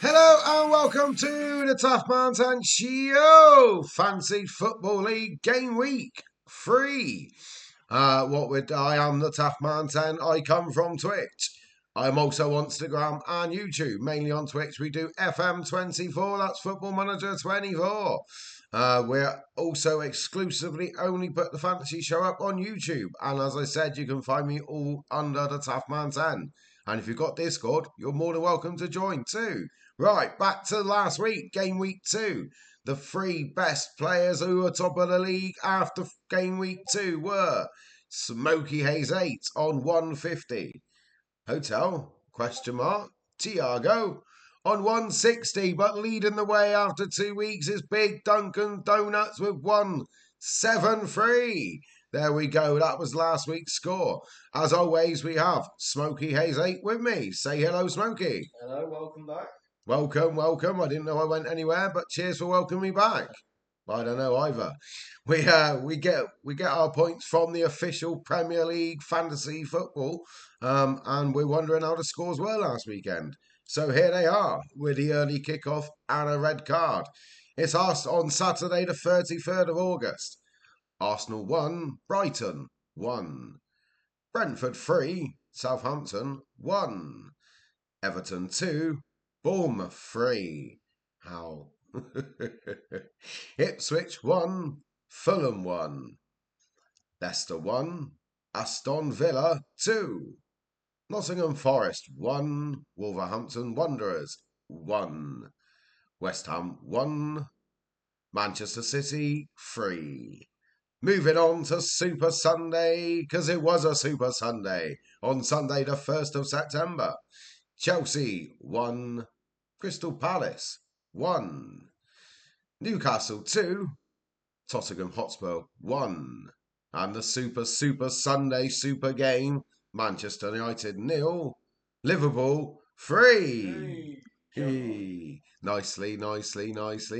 Hello and welcome to the TaffMan10 Show, Fancy Football League Game Week 3. I am the TaffMan10. I come from Twitch. I'm also on Instagram and YouTube, mainly on Twitch. We do FM24, that's Football Manager 24. We're also exclusively only put the fantasy show up on YouTube. And as I said, you can find me all under the TaffMan10. And if you've got Discord, you're more than welcome to join too. Right, back to last week, Game Week 2. The three best players who were top of the league after Game Week 2 were Smoky Hayes 8 on 150. Hotel, question mark, Tiago on 160, but leading the way after 2 weeks is Big Duncan Donuts with 173. There we go, that was last week's score. As always, we have Smoky Hayes 8 with me. Say hello, Smoky. Hello, welcome back. Welcome. I didn't know I went anywhere, but cheers for welcoming me back. I don't know either. We get our points from the official Premier League fantasy football, and we're wondering how the scores were last weekend. So here they are with the early kickoff and a red card. It's us on Saturday, the 33rd of August. Arsenal 1, Brighton 1, Brentford 3, Southampton 1, Everton 2. Bournemouth 3. How? Ipswich 1. Fulham 1. Leicester 1. Aston Villa 2. Nottingham Forest 1. Wolverhampton Wanderers 1. West Ham 1. Manchester City 3. Moving on to Super Sunday, because it was a Super Sunday, on Sunday the 1st of September. Chelsea 1, Crystal Palace 1, Newcastle 2, Tottenham Hotspur 1, and the Super Sunday Super game, Manchester United 0, Liverpool 3. Nicely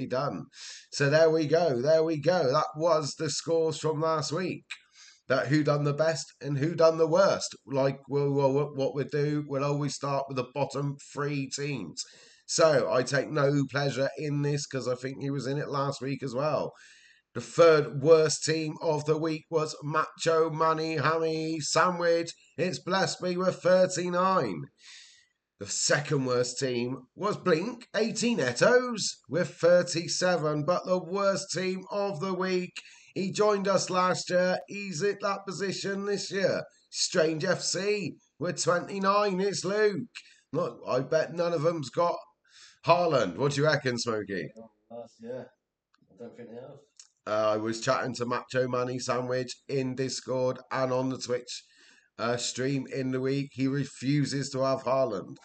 done. So there we go. That was the scores from last week. That who done the best and who done the worst. Like what we do, we'll always start with the bottom 3 teams. So I take no pleasure in this because I think he was in it last week as well. The third worst team of the week was Macho Money Hammy Sandwich. It's blessed me with 39. The second worst team was Blink 18 Etos with 37. But the worst team of the week, he joined us last year. He's at that position this year. Strange FC with 29. It's Luke. Look, I bet none of them's got Haaland. What do you reckon, Smokey? Last year. I don't think they have. I was chatting to Macho Manny Sandwich in Discord and on the Twitch stream in the week. He refuses to have Haaland.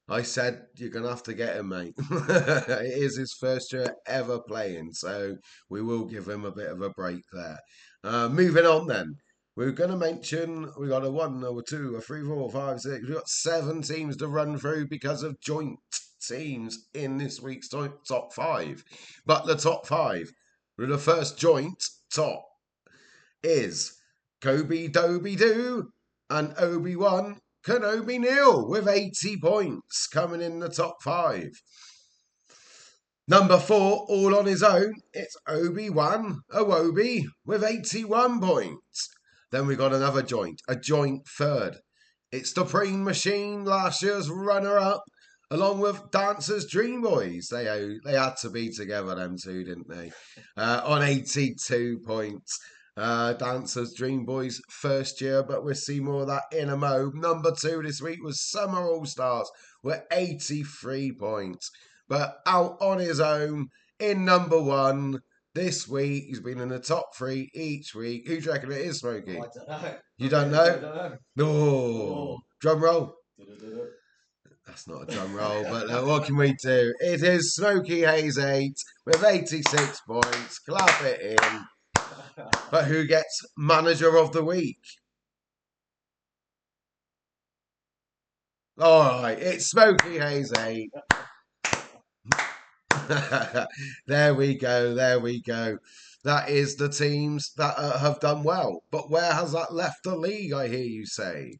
I said, you're going to have to get him, mate. It is his first year ever playing, so we will give him a bit of a break there. Moving on then. We're going to mention we got a 1, a 2, a 3, 4, 5, 6. We've got 7 teams to run through because of joint teams in this week's top 5. But the top 5, the first joint top is Kobe Doby Doo and Obi-Wan Kenobi Neal with 80 points coming in the top 5. Number 4, all on his own, it's Obi-Wan Awobi with 81 points. Then we got another joint, a joint third. It's the Preen Machine, last year's runner-up, along with Dancers Dream Boys. They had to be together, them two, didn't they? On 82 points. Dancers Dream Boys first year, but we'll see more of that in a mo. Number 2 this week was Summer All Stars with 83 points. But out on his own in number 1 this week, he's been in the top 3 each week. Who do you reckon it is, Smokey? I don't know. You don't know? I don't know. No. Drum roll. That's not a drum roll, but what can we do? It is Smoky Hayes 8 with 86 points. Clap it in. But who gets Manager of the Week? All right, it's Smoky Hayes 8. There we go. That is the teams that have done well. But where has that left the league, I hear you say?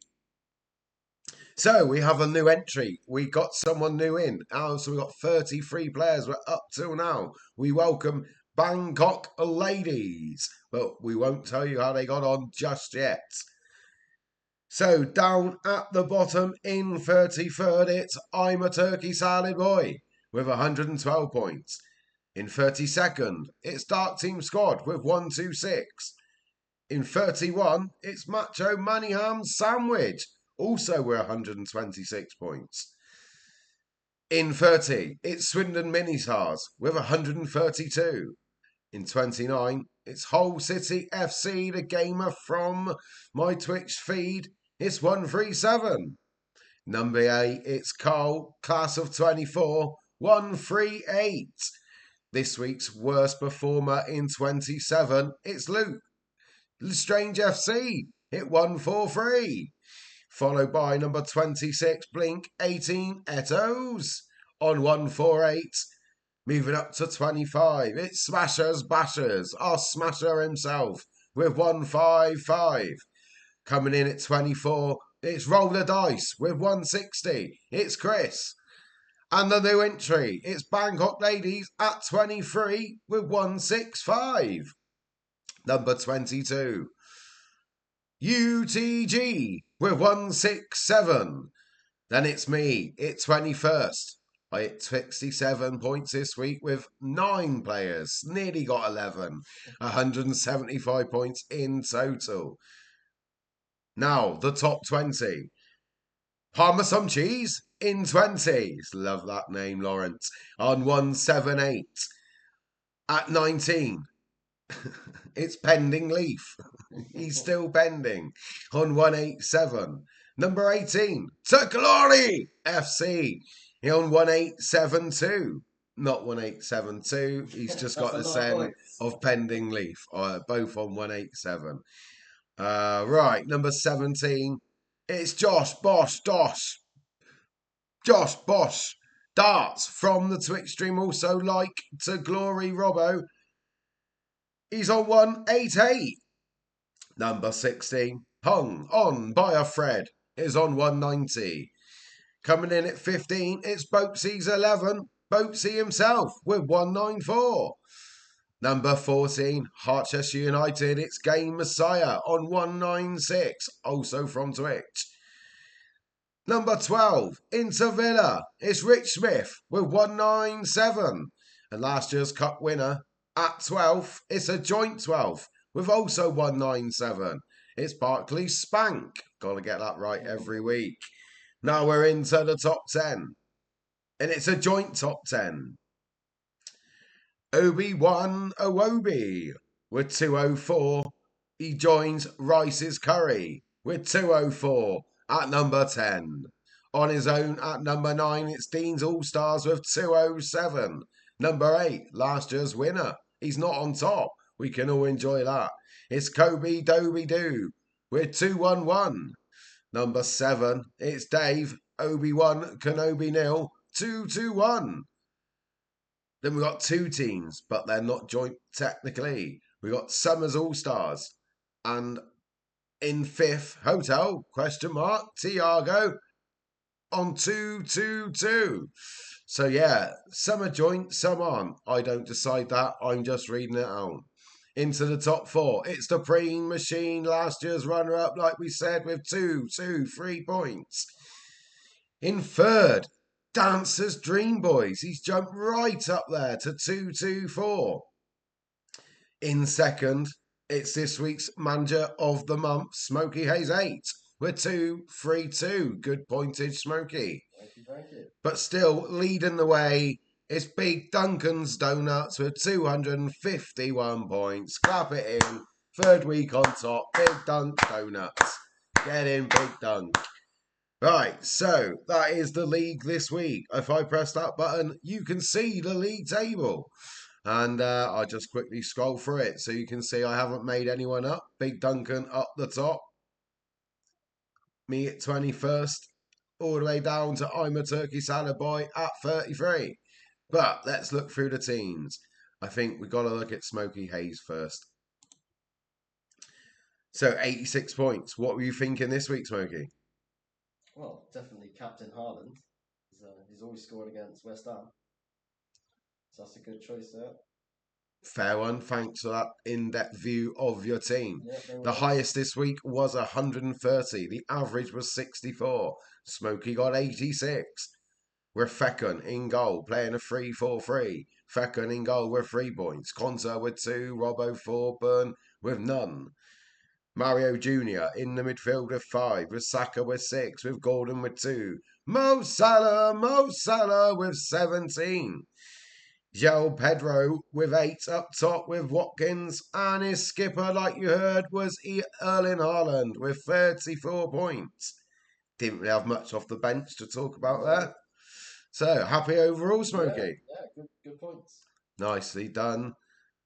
So we have a new entry. We got someone new in. So we got 33 players. We're up till now. We welcome Bangkok Ladies, but we won't tell you how they got on just yet. So down at the bottom in 33rd, it's I'm a Turkey Salad Boy with 112 points. In 32nd, it's Dark Team Squad with 126. In 31, it's Macho Manningham Sandwich, also with 126 points. In 30, it's Swindon Minisars with 132. In 29, it's Hull City FC, the gamer from my Twitch feed. It's 137. Number 8, it's Cole, class of 24, 138. This week's worst performer in 27, it's Luke. Strange FC, hit 143. Followed by number 26, Blink 18, Etos on 148. Moving up to 25, it's Smashers Bashers, our smasher himself, with 155. Coming in at 24, it's Roll the Dice with 160. It's Chris. And the new entry, it's Bangkok Ladies at 23 with 165. Number 22, UTG with 167. Then it's me, it's 21st. I hit 67 points this week with 9 players. Nearly got 11. 175 points in total. Now, the top 20. Parmesan cheese in 20s. Love that name, Lawrence. On 178. At 19, it's Pending Leaf. He's still pending on 187. Number 18, To Glory FC on 1872. Not 1872. He's just got the send of Pending Leaf. Both on 187. Right, number 17. It's Josh Bosch Darts from the Twitch stream. Also like To Glory Robbo. He's on 188. Number 16, Hung On by a Fred, is on 190. Coming in at 15, it's Boatsy's 11, Boatsy himself with 194. Number 14, Harchester United, it's Game Messiah on 196, also from Twitch. Number 12, Inter Villa, it's Rich Smith with 197. And last year's cup winner at 12th, it's a joint 12th with also 197. It's Barclays Spank. Got to get that right every week. Now we're into the top 10. And it's a joint top 10. Obi-Wan Awobi with 204. He joins Rice's Curry with 204 at number 10. On his own at number 9, it's Dean's All-Stars with 207. Number 8, last year's winner. He's not on top. We can all enjoy that. It's Kobe Doby Doo with 211. Number 7, it's Dave Obi-Wan Kenobi Nil 221. Then we got 2 teams, but they're not joint technically. We got Summers All-Stars and in 5th, Hotel, Tiago on 222. So yeah, some are joint, some aren't. I don't decide that. I'm just reading it out. Into the top 4, it's the Preen Machine, last year's runner-up, like we said, with 3 points. In 3rd, Dancer's Dream Boys. He's jumped right up there to 224. In 2nd, it's this week's Manager of the Month, Smokey Hayes 8, with 232. Good pointage, Smokey. Thank you. But still leading the way, it's Big Duncan's Donuts with 251 points. Clap it in. 3rd week on top. Big Dunk Donuts. Get in, Big Dunk. Right, so that is the league this week. If I press that button, you can see the league table. And I'll just quickly scroll through it so you can see I haven't made anyone up. Big Duncan up the top. Me at 21st. All the way down to I'm a Turkey Salad Boy at 33. But let's look through the teams. I think we've got to look at Smokey Hayes first. So 86 points. What were you thinking this week, Smokey? Well, definitely Captain Haaland. He's always scored against West Ham, so that's a good choice there. Fair one. Thanks for that in-depth view of your team. Yeah, no The worries. highest this week was 130. The average was 64. Smokey got 86. We're Feckin in goal, playing a 3-4-3. Feckin in goal with 3 points. Conza with 2. Robbo 4. Burn with none. Mario Jr. in the midfield with 5. With Saka with 6. With Gordon with 2. Mo Salah with 17. João Pedro with 8 up top with Watkins, and his skipper, like you heard, was Erling Haaland with 34 points. Didn't really have much off the bench to talk about No. there. So, happy overall, Yeah, Smokey. yeah, good points. Nicely done.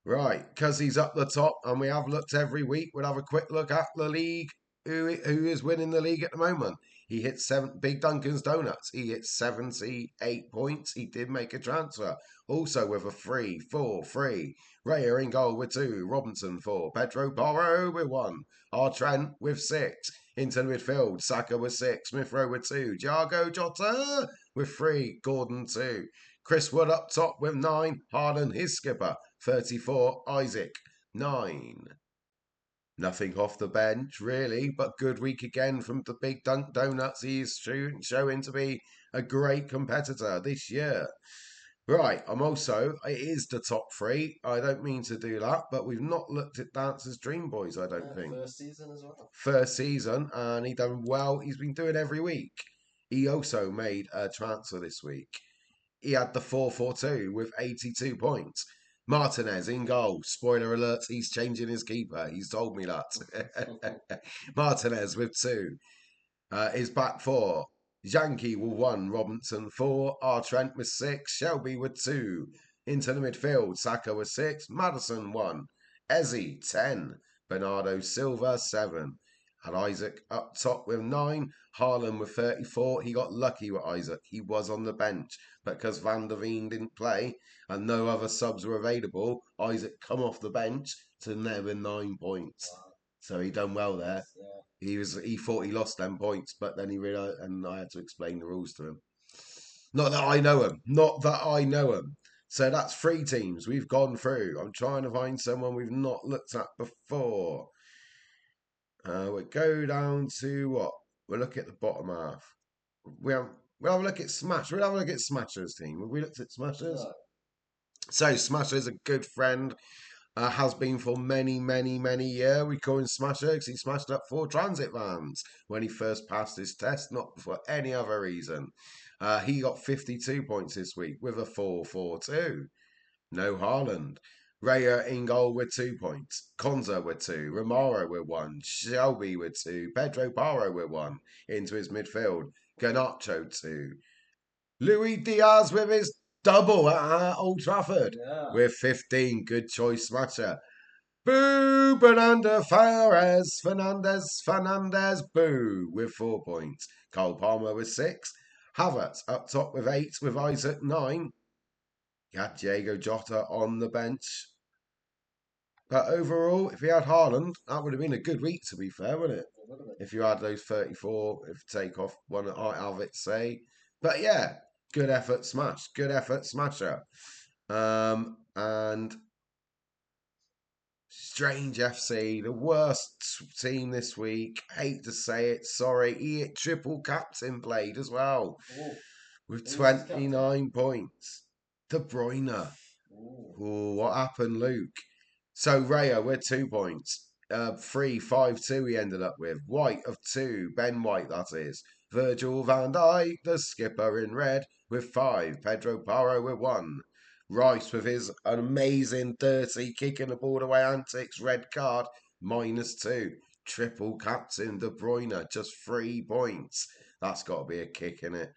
Right, because he's up the top, and we have looked every week, we'll have a quick look at the league. Who is winning the league at the moment? He hit Big Duncan's Donuts. He hit 78 points. He did make a transfer. Also with a 3-4-3. Raya in goal with 2. Robinson 4. Pedro Porro with 1. R. Trent with 6. Into the midfield. Saka with 6. Smith Rowe with 2. Thiago Jota with 3. Gordon 2. Chris Wood up top with 9. Haaland, his skipper, 34. Isaac, 9. Nothing off the bench, really, but good week again from the Big Dunk Donuts. He's showing to be a great competitor this year. Right, it is the top 3. I don't mean to do that, but we've not looked at Dancer's Dream Boys, I don't think. First season as well. First season, and he done well. He's been doing every week. He also made a transfer this week. He had the 4-4-2 with 82 points. Martinez in goal. Spoiler alert, he's changing his keeper. He's told me that. Martinez with 2. His back 4. Yankee with 1. Robinson 4. R. Trent with 6. Shelby with 2. Into the midfield. Saka with 6. Madison 1. Ezzy 10. Bernardo Silva 7. And Isaac up top with 9. Haaland with 34. He got lucky with Isaac. He was on the bench. But because Van der Veen didn't play and no other subs were available, Isaac come off the bench to never 9 points. Wow. So he done well there. Yeah. He thought he lost them points, but then he realised, and I had to explain the rules to him. Not that I know him. Not that I know him. So that's 3 teams we've gone through. I'm trying to find someone we've not looked at before. We'll go down to what? We'll look at the bottom half. We'll have a look at Smash. We'll have a look at Smashers team. Have we looked at Smashers? No. So Smasher's a good friend. Has been for many, many, many years. We call him Smasher because he smashed up 4 transit vans when he first passed his test, not for any other reason. He got 52 points this week with a 4-4-2. No Haaland. Raya in goal with 2 points. Conza with 2. Romaro with 1. Shelby with 2. Pedro Porro with 1. Into his midfield. Garnacho 2. Louis Diaz with his double at Old Trafford Yeah. with 15. Good choice, Smasher. Boo! Fernandez, boo, with 4 points. Cole Palmer with 6. Havertz up top with 8, with Isaac 9. You had Diego Jota on the bench. But overall, if he had Haaland, that would have been a good week, to be fair, wouldn't it? If you had those 34, if take off one of it, say. But yeah, good effort, Smash. Good effort, Smasher. And Strange FC, the worst team this week. Hate to say it, sorry. He hit triple captain played as well Ooh. with Who was his 29 points. De Bruyne. Ooh. Oh, what happened, Luke? So Raya with 2 points. 3-5-2 he ended up with. White of 2. Ben White, that is. Virgil van Dijk, the skipper in red, with 5. Pedro Porro with 1. Rice with his amazing 30 kicking the ball away antics, red card, -2. Triple captain De Bruyne, just 3 points. That's got to be a kick in it.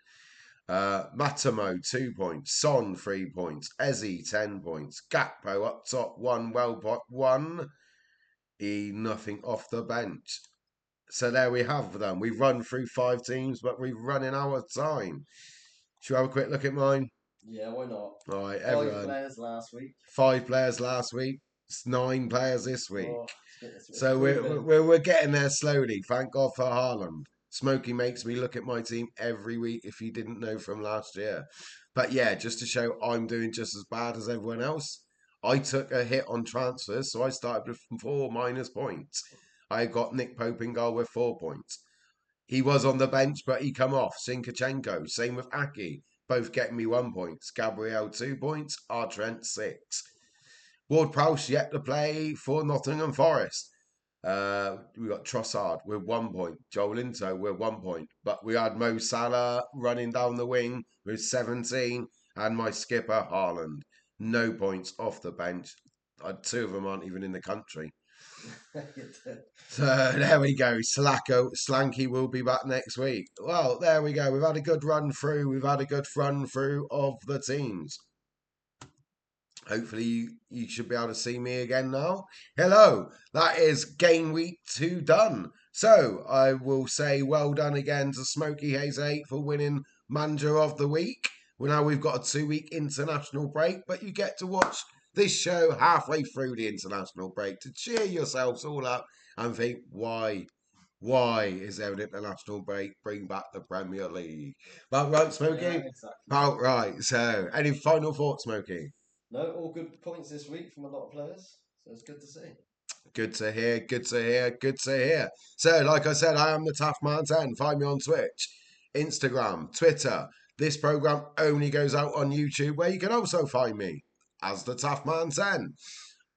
Matamo, 2 points. Son, 3 points. Ezzy, 10 points. Gakpo up top, 1. Welbot, 1. Nothing off the bench. So there we have them. We've run through 5 teams, but we're running out of time. Should we have a quick look at mine? Yeah, why not? All right, 5 everyone. players last week. 5 players last week. It's 9 players this week. Oh, So we're getting there slowly. Thank God for Haaland. Smokey makes me look at my team every week if you didn't know from last year. But yeah, just to show I'm doing just as bad as everyone else, I took a hit on transfers, so I started with 4 minus points. I got Nick Pope in goal with 4 points. He was on the bench, but he come off. Sinkachenko, same with Aki, both getting me 1 point. Gabriel 2 points, R Trent 6. Ward Prowse yet to play for Nottingham Forest. We got Trossard with 1 point, Joel Linto with 1 point, but we had Mo Salah running down the wing with 17, and my skipper Haaland, no points off the bench. Two of them aren't even in the country. So there we go. Slanky will be back next week. Well, there we go. We've had a good run through. We've had a good run through of the teams. Hopefully you should be able to see me again now. Hello, that is GameWeek 2 done. So I will say well done again to Smokey Hayes 8 for winning Manager of the Week. Well, now we've got a 2-week international break, but you get to watch this show halfway through the international break to cheer yourselves all up and think, why is there an international break? Bring back the Premier League. About right, Smokey? Yeah, exactly. About right. So, any final thoughts, Smokey? No, all good points this week from a lot of players, so it's good to see. Good to hear, good to hear, good to hear. So, like I said, I am the TaffMan10. Find me on Twitch, Instagram, Twitter. This program only goes out on YouTube, where you can also find me as the TaffMan10.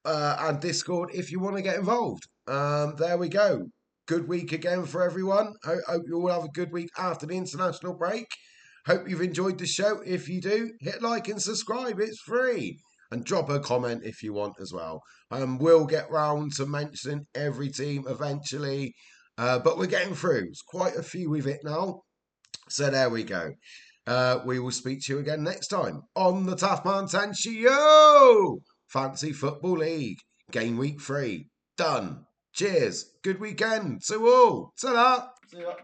And Discord if you want to get involved. There we go. Good week again for everyone. Hope you all have a good week after the international break. Hope you've enjoyed the show. If you do, hit like and subscribe. It's free. And drop a comment if you want as well. We'll get round to mentioning every team eventually. But we're getting through. There's quite a few with it now. So there we go. We will speak to you again next time on the TaffMan10 Show. Fancy Football League. GameWeek 3. Done. Cheers. Good weekend to all. Ta-da. See ya.